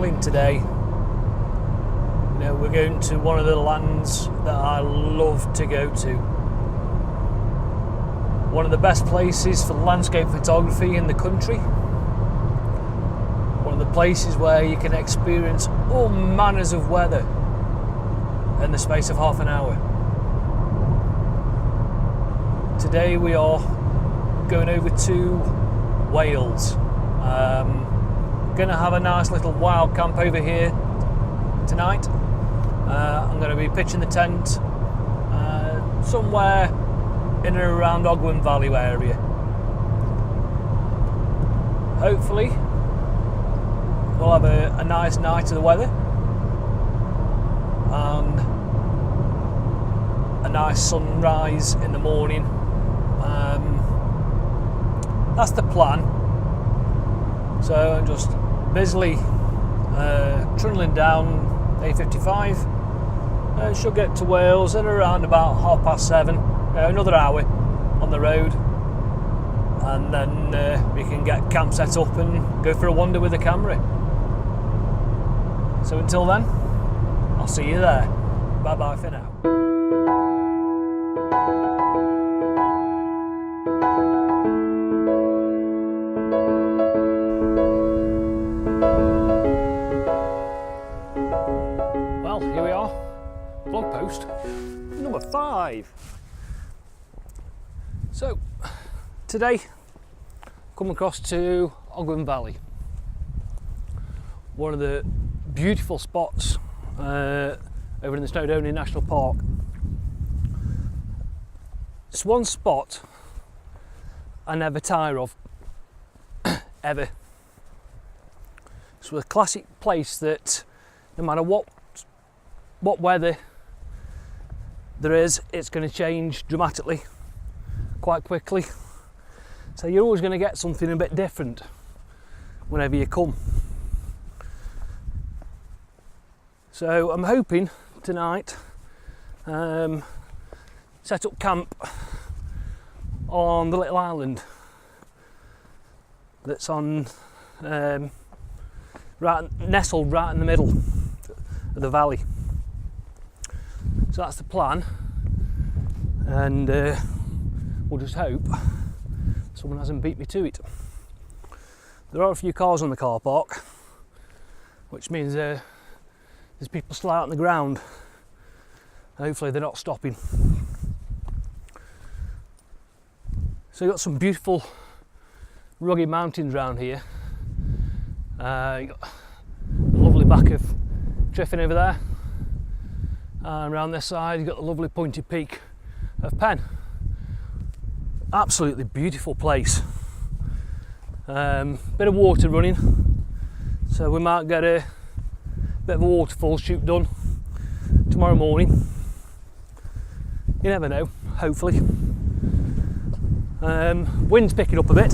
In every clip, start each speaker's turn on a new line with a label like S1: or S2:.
S1: cycling today. You know, we're going to one of the lands that I love to go to. One of the best places for landscape photography in the country. One of the places where you can experience all manners of weather in the space of half an hour. Today we are going over to Wales. Going to have a nice little wild camp over here tonight. I'm going to be pitching the tent somewhere in and around Ogwen Valley area. Hopefully we'll have a nice night of the weather and a nice sunrise in the morning. That's the plan. So I'm just busily trundling down A55. Should get to Wales at around about 7:30. Another hour on the road, and then we can get camp set up and go for a wander with the camera. So until then, I'll see you there. Bye bye for now. Well, here we are, vlog post number 5. So, today, come across to Ogwen Valley, one of the beautiful spots over in the Snowdonia National Park. It's one spot I never tire of, ever. It's a classic place that no matter what weather there is, it's going to change dramatically, quite quickly. So you're always going to get something a bit different whenever you come. So I'm hoping tonight set up camp on the little island that's on nestled right in the middle of the valley. So that's the plan, and we'll just hope someone hasn't beat me to it. There are a few cars on the car park, which means there's people still out on the ground. Hopefully they're not stopping. So you've got some beautiful rugged mountains around here. You've got a lovely back of Triffin over there, and around this side you've got the lovely pointed peak of Pen. Absolutely beautiful place. Bit of water running, so we might get a bit of a waterfall shoot done tomorrow morning. You never know, hopefully. Wind's picking up a bit,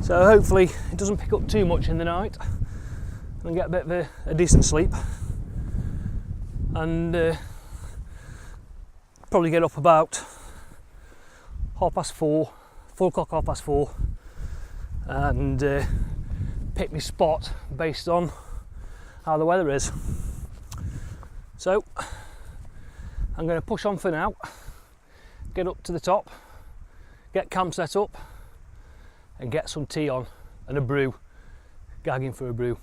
S1: so hopefully it doesn't pick up too much in the night and get a bit of a decent sleep, and probably get up about 4:30, 4:00, 4:30, and pick my spot based on how the weather is. So I'm going to push on for now, get up to the top, get camp set up, and get some tea on and a brew, gagging for a brew.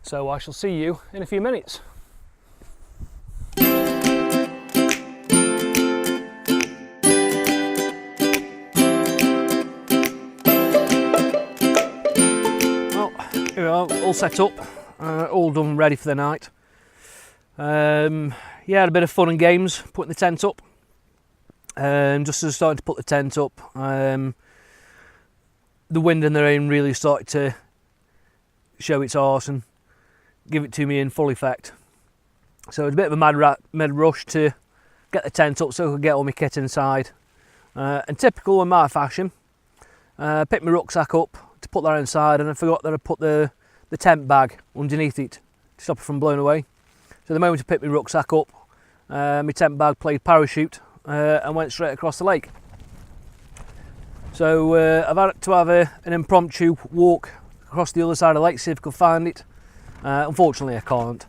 S1: So I shall see you in a few minutes. Here we are, all set up, all done, ready for the night. Yeah, had a bit of fun and games putting the tent up. Just as I started to put the tent up, the wind and the rain really started to show its arse and give it to me in full effect. So it was a bit of a mad rush to get the tent up so I could get all my kit inside. And typical in my fashion, picked my rucksack up to put that inside, and I forgot that I put the tent bag underneath it to stop it from blowing away. So the moment I picked my rucksack up, my tent bag played parachute and went straight across the lake. So I've had to have an impromptu walk across the other side of the lake, see if I can find it. Unfortunately I can't.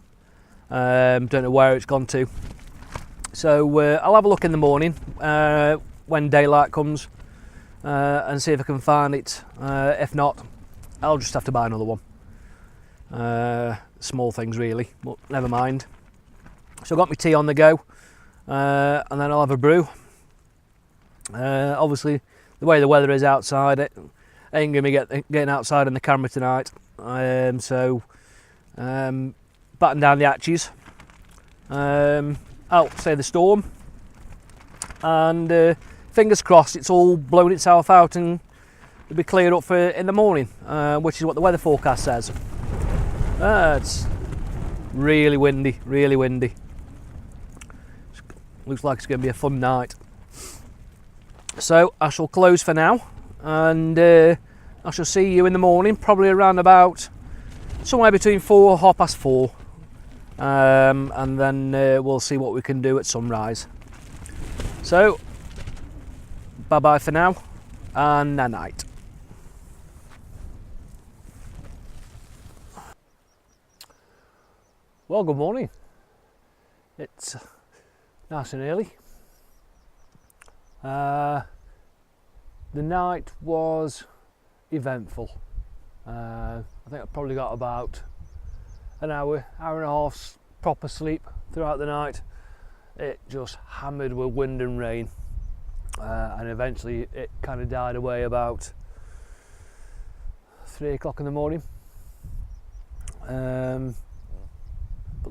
S1: Don't know where it's gone to. So I'll have a look in the morning when daylight comes and see if I can find it. If not, I'll just have to buy another one. Small things really, but never mind. So I've got my tea on the go, and then I'll have a brew. Obviously, the way the weather is outside, it ain't going to be getting outside in the camera tonight. So batten down the hatches, out say the storm, and fingers crossed it's all blown itself out and it'll be cleared up for in the morning, which is what the weather forecast says. It's really windy, really windy. Looks like it's going to be a fun night. So I shall close for now, and I shall see you in the morning, probably around about somewhere between 4 and 4:30, and then we'll see what we can do at sunrise. So bye bye for now, and a night. Well, good morning. It's nice and early. The night was eventful. I think I probably got about an hour and a half proper sleep throughout the night. It just hammered with wind and rain, and eventually it kind of died away about 3 o'clock in the morning. But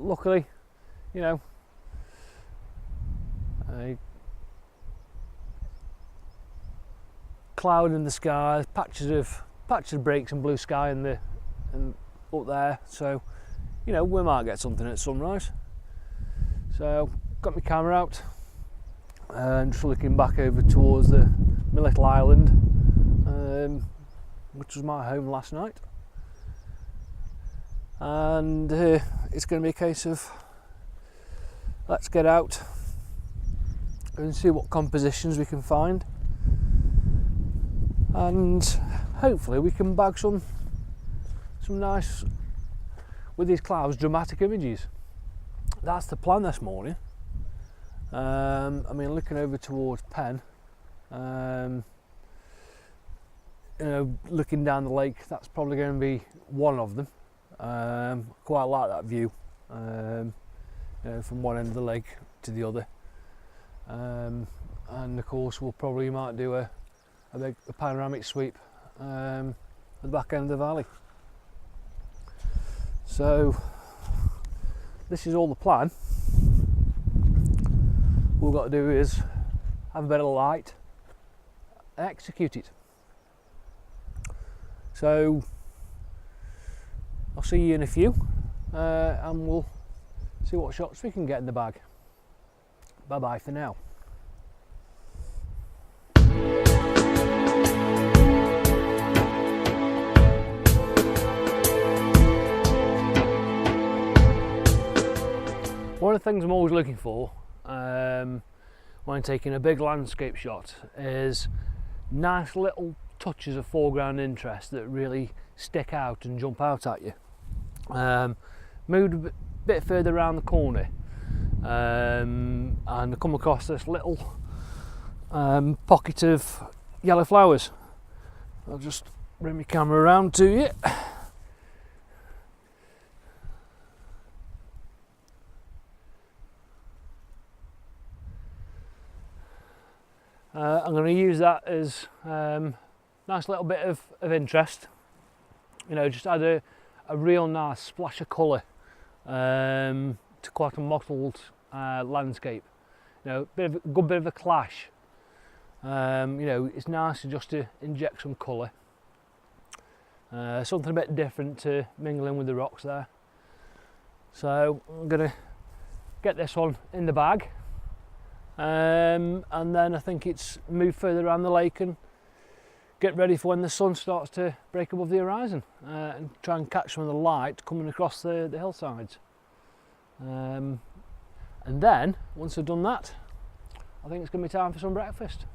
S1: luckily, you know, a cloud in the sky, patches of breaks and blue sky and up there, so you know we might get something at sunrise. So got my camera out and just looking back over towards my little island, which was my home last night, and it's going to be a case of let's get out and see what compositions we can find, and hopefully we can bag some nice, with these clouds, dramatic images. That's the plan this morning. I mean, looking over towards Penn, you know, looking down the lake, that's probably going to be one of them. Quite like that view, you know, from one end of the lake to the other. And of course we'll probably might do a panoramic sweep at the back end of the valley. So this is all the plan. All we've got to do is have a bit of light and execute it. So I'll see you in a few, and we'll see what shots we can get in the bag. Bye bye for now. One of the things I'm always looking for when taking a big landscape shot is nice little touches of foreground interest that really stick out and jump out at you. Moved a bit further around the corner, and I come across this little pocket of yellow flowers. I'll just bring my camera around to you. I'm going to use that as nice little bit of interest. You know, just add a real nice splash of colour to quite a mottled landscape. You know, a good bit of a clash. You know, it's nice just to inject some colour. Something a bit different to mingling with the rocks there. So I'm going to get this one in the bag. And then I think it's move further around the lake and get ready for when the sun starts to break above the horizon, and try and catch some of the light coming across the hillsides. And then once I've done that, I think it's going to be time for some breakfast.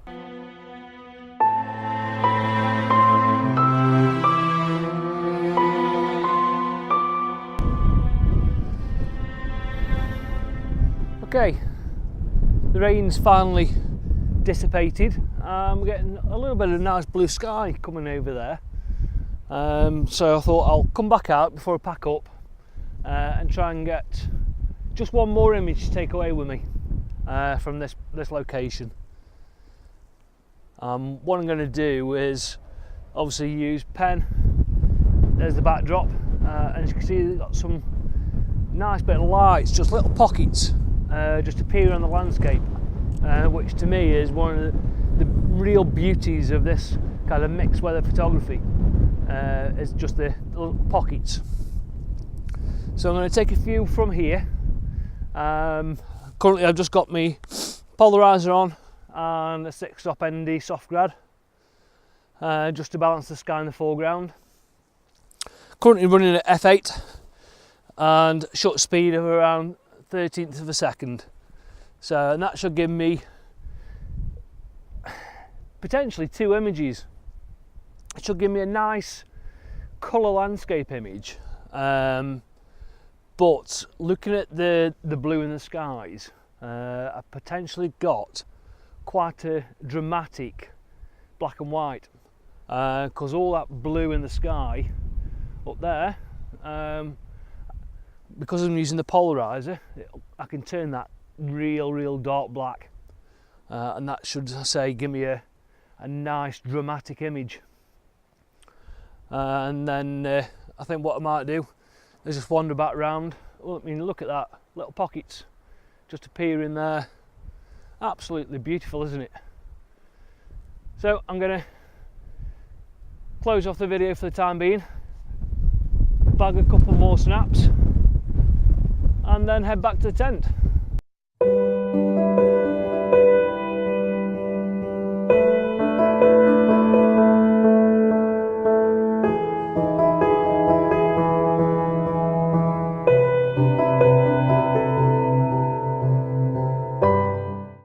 S1: Okay, the rain's finally dissipated. I'm getting a little bit of nice blue sky coming over there. So I thought I'll come back out before I pack up and try and get just one more image to take away with me from this location. What I'm going to do is obviously use pen. There's the backdrop, and as you can see, they've got some nice bit of lights, just little pockets, just appear on the landscape, which to me is one of the real beauties of this kind of mixed weather photography. Is just the little pockets. So I'm going to take a few from here. Currently I've just got my polarizer on and a 6-stop ND soft grad, just to balance the sky in the foreground. Currently running at f8 and shutter speed of around 13th of a second. So, and that should give me potentially 2 images. It should give me a nice colour landscape image, but looking at the blue in the skies, I've potentially got quite a dramatic black and white, because all that blue in the sky up there, because I'm using the polarizer, I can turn that real dark black, and that should, I say, give me a nice dramatic image. And then I think what I might do is just wander back round. Well, I mean, look at that, little pockets just appearing there. Absolutely beautiful, isn't it? So I'm going to close off the video for the time being, bag a couple more snaps, and then head back to the tent.